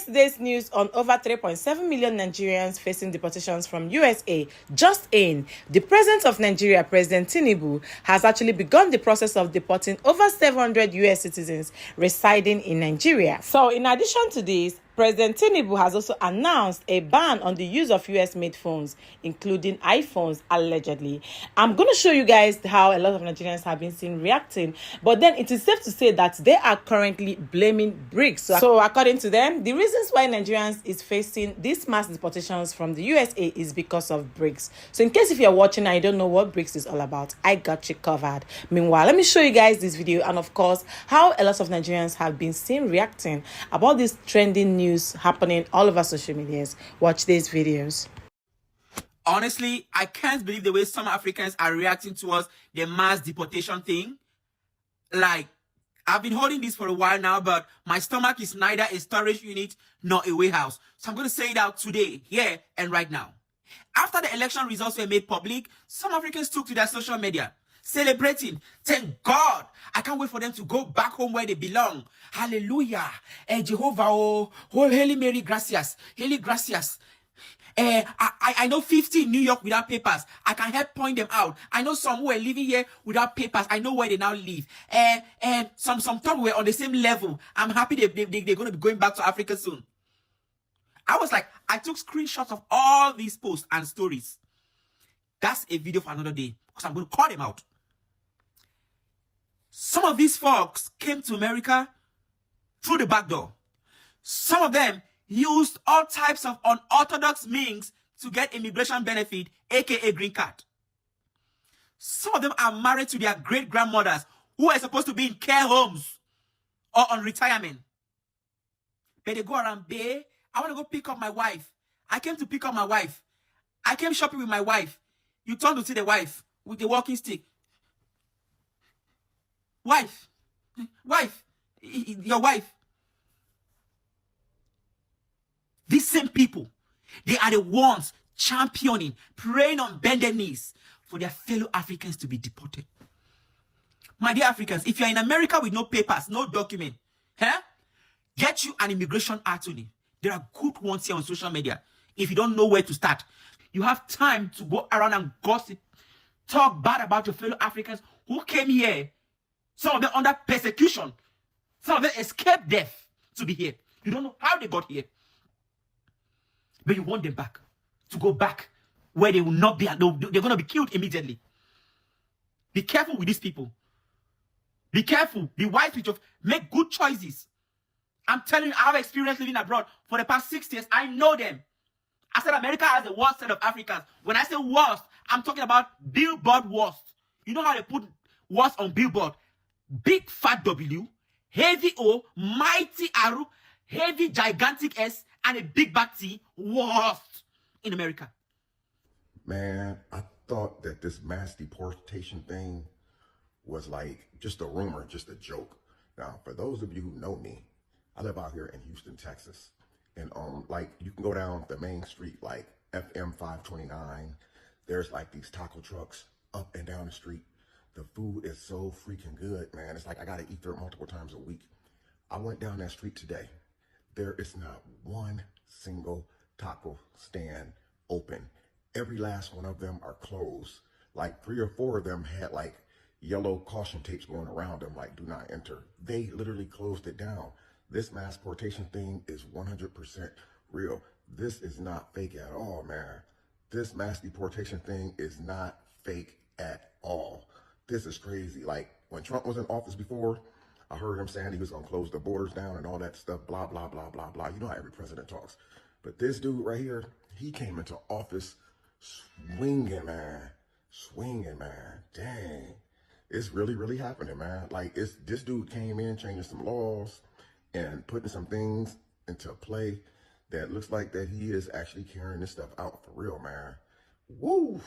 yesterday's news on over 3.7 million Nigerians facing deportations from USA. Just in, the president of Nigeria, President Tinubu, has actually begun the process of deporting over 700 US citizens residing in Nigeria. So, in addition to this, President Tinubu has also announced a ban on the use of US-made phones, including iPhones, allegedly. I'm going to show you guys how a lot of Nigerians have been seen reacting, but then it is safe to say that they are currently blaming BRICS. So according to them, the reasons why Nigerians is facing these mass deportations from the USA is because of BRICS. So in case if you're watching and you don't know what BRICS is all about, I got you covered. Meanwhile, let me show you guys this video and of course how a lot of Nigerians have been seen reacting about this trending news happening all over social medias. Watch these videos. Honestly, I can't believe the way some Africans are reacting towards the mass deportation thing. Like, I've been holding this for a while now, but my stomach is neither a storage unit nor a warehouse. So I'm going to say it out today, here and right now. After the election results were made public, some Africans took to their social media, celebrating. Thank God. I can't wait for them to go back home where they belong. Hallelujah. Jehovah, oh, Haile Mary, gracias. Haile, gracias. I know 50 in New York without papers. I can help point them out. I know some who are living here without papers. I know where they now live. And some thought we were on the same level. I'm happy they're going to be going back to Africa soon. I was like, I took screenshots of all these posts and stories. That's a video for another day because I'm going to call them out. Some of these folks came to America through the back door. Some of them used all types of unorthodox means to get immigration benefit, aka green card. Some of them are married to their great-grandmothers who are supposed to be in care homes or on retirement. But they go around, babe, I want to go pick up my wife. I came to pick up my wife. I came shopping with my wife. You turn to see the wife with the walking stick. Wife, your wife. These same people, they are the ones championing, praying on bended knees for their fellow Africans to be deported. My dear Africans, if you're in America with no papers, no document, get you an immigration attorney. There are good ones here on social media. If you don't know where to start, you have time to go around and gossip, talk bad about your fellow Africans who came here. Some of them under persecution. Some of them escaped death to be here. You don't know how they got here. But you want them back. To go back where they will not be. They're going to be killed immediately. Be careful with these people. Be careful. Be wise with your... Make good choices. I'm telling you, I have experience living abroad for the past 6 years. I know them. I said America has the worst set of Africans. When I say worst, I'm talking about billboard worst. You know how they put worst on billboard? Big fat W, heavy O, mighty arrow, heavy gigantic S, and a big back T, worst in America. Man, I thought that this mass deportation thing was like just a rumor, just a joke. Now, for those of you who know me, I live out here in Houston, Texas. And like you can go down the main street, like FM 529. There's like these taco trucks up and down the street. The food is so freaking good, man. It's like I gotta eat there multiple times a week. I went down that street today. There is not one single taco stand open. Every last one of them are closed. Like 3 or 4 of them had like yellow caution tapes going around them, like do not enter. They literally closed it down. This mass deportation thing is 100% real. This is not fake at all, man. This mass deportation thing is not fake at all. This is crazy. Like when Trump was in office before, I heard him saying he was going to close the borders down and all that stuff, blah, blah, blah, blah, blah. You know how every president talks. But this dude right here, he came into office swinging, man. Swinging, man. Dang. It's really, really happening, man. Like this dude came in changing some laws and putting some things into play that looks like that he is actually carrying this stuff out for real, man. Woo!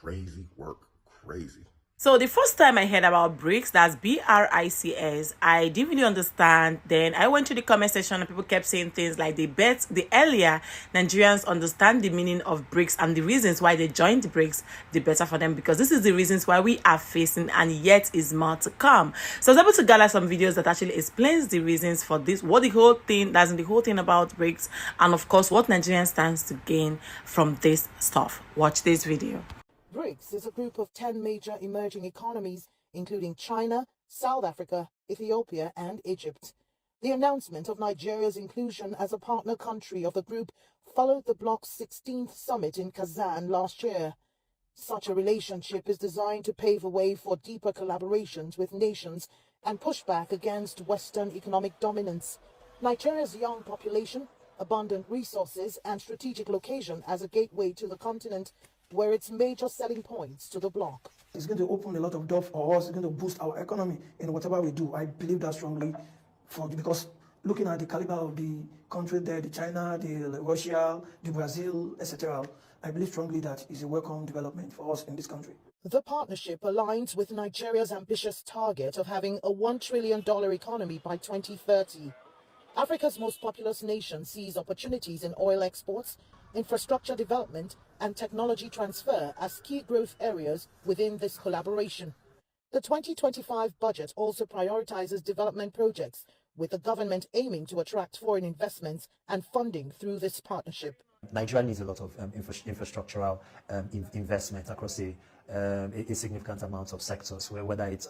Crazy work. Crazy. So the first time I heard about BRICS, that's BRICS, I didn't really understand. Then I went to the comment section and people kept saying things like the earlier Nigerians understand the meaning of BRICS and the reasons why they joined the BRICS, the better for them, because this is the reasons why we are facing and yet is more to come. So I was able to gather some videos that actually explains the reasons for this, what the whole thing, that's the whole thing about BRICS, and of course what Nigeria stands to gain from this stuff. Watch this video. BRICS is a group of 10 major emerging economies, including China, South Africa, Ethiopia, and Egypt. The announcement of Nigeria's inclusion as a partner country of the group followed the bloc's 16th summit in Kazan last year. Such a relationship is designed to pave a way for deeper collaborations with nations and push back against Western economic dominance. Nigeria's young population, abundant resources, and strategic location as a gateway to the continent were its major selling points to the bloc. It's going to open a lot of doors for us. It's going to boost our economy in whatever we do. I believe that strongly, because looking at the caliber of the country there, the China, the Russia, the Brazil, etc., I believe strongly that is a welcome development for us in this country. The partnership aligns with Nigeria's ambitious target of having a $1 trillion economy by 2030. Africa's most populous nation sees opportunities in oil exports, infrastructure development, and technology transfer as key growth areas within this collaboration. The 2025 budget also prioritizes development projects, with the government aiming to attract foreign investments and funding through this partnership. Nigeria needs a lot of infrastructural investment across a significant amount of sectors, whether it's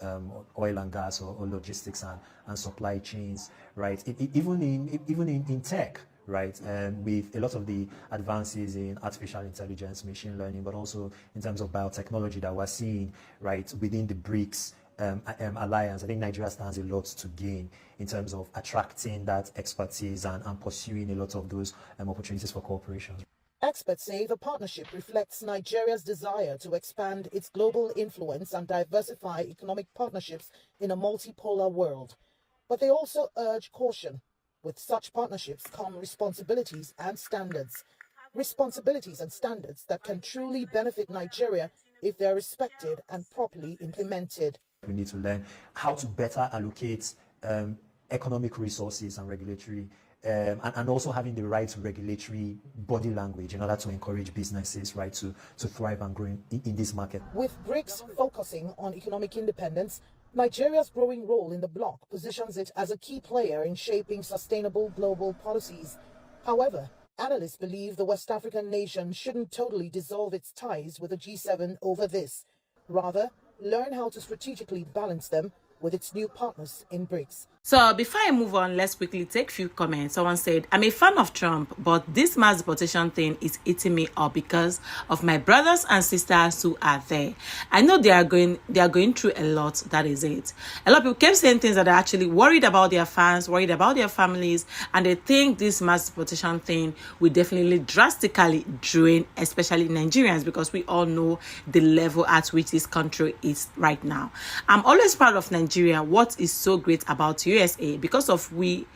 oil and gas or logistics and supply chains, right? Even in tech, right? With a lot of the advances in artificial intelligence, machine learning, but also in terms of biotechnology that we're seeing, right, within the BRICS alliance. I think Nigeria stands a lot to gain in terms of attracting that expertise and pursuing a lot of those opportunities for cooperation. Experts say the partnership reflects Nigeria's desire to expand its global influence and diversify economic partnerships in a multipolar world. But they also urge caution. With such partnerships come responsibilities and standards. Responsibilities and standards that can truly benefit Nigeria if they are respected and properly implemented. We need to learn how to better allocate economic resources and regulatory and also having the right regulatory body language in order to encourage businesses, right, to thrive and grow in this market. With BRICS focusing on economic independence, Nigeria's growing role in the bloc positions it as a key player in shaping sustainable global policies. However, analysts believe the West African nation shouldn't totally dissolve its ties with the G7 over this. Rather, learn how to strategically balance them with its new partners in BRICS. So before I move on, let's quickly take a few comments. Someone said, I'm a fan of Trump, but this mass deportation thing is eating me up because of my brothers and sisters who are there. I know they are going through a lot. That is it. A lot of people kept saying things that are actually worried about their fans, worried about their families, and they think this mass deportation thing will definitely drastically drain, especially Nigerians, because we all know the level at which this country is right now. I'm always proud of Nigeria. What is so great about USA because we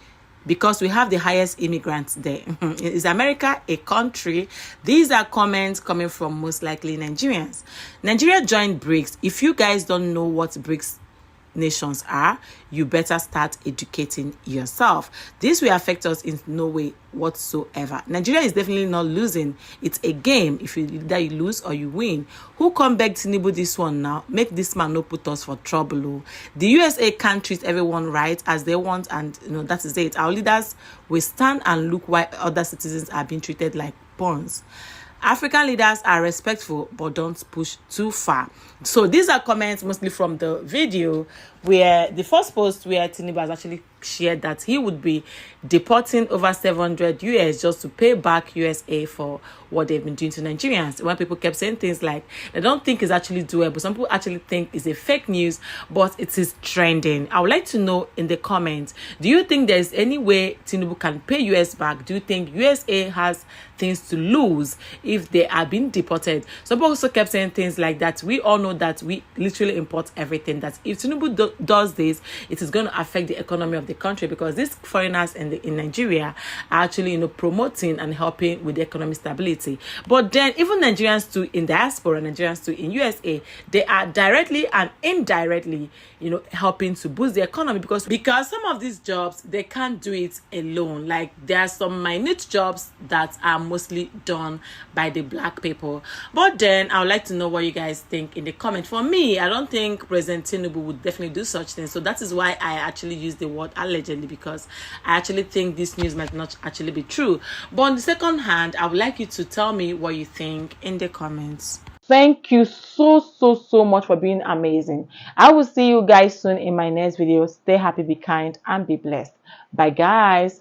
have the highest immigrants there. Is America a country? These are comments coming from most likely Nigerians. Nigeria joined BRICS. If you guys don't know what BRICS nations are, you better start educating yourself. This will affect us in no way whatsoever. Nigeria is definitely not losing. It's a game. If either you lose or you win. Who come back Tinubu this one now? Make this man no put us for trouble. The USA can't treat everyone right as they want, and that is it. Our leaders will stand and look while other citizens are being treated like pawns. African leaders are respectful, but don't push too far. So these are comments mostly from the video, where the first post where Tinubu has actually shared that he would be deporting over 700 US just to pay back USA for what they've been doing to Nigerians. When people kept saying things like they don't think it's actually doable, some people actually think it's a fake news, but it is trending. I would like to know in the comments, do you think there's any way Tinubu can pay US back? Do you think USA has things to lose if they are being deported? Some people also kept saying things like that. We all know that we literally import everything. That if Tinubu does this, it is going to affect the economy of the country, because these foreigners in Nigeria are actually, you know, promoting and helping with the economic stability. But then even Nigerians too in diaspora, Nigerians too in USA, they are directly and indirectly, you know, helping to boost the economy, because some of these jobs, they can't do it alone. Like, there are some minute jobs that are mostly done by the black people. But then I would like to know what you guys think in the comment. For me, I don't think President Tinubu would definitely do such things. So that is why I actually use the word allegedly, because I actually think this news might not actually be true. But on the second hand, I would like you to tell me what you think in the comments. Thank you so much for being amazing. I will see you guys soon in my next video. Stay happy, be kind, and be blessed. Bye guys.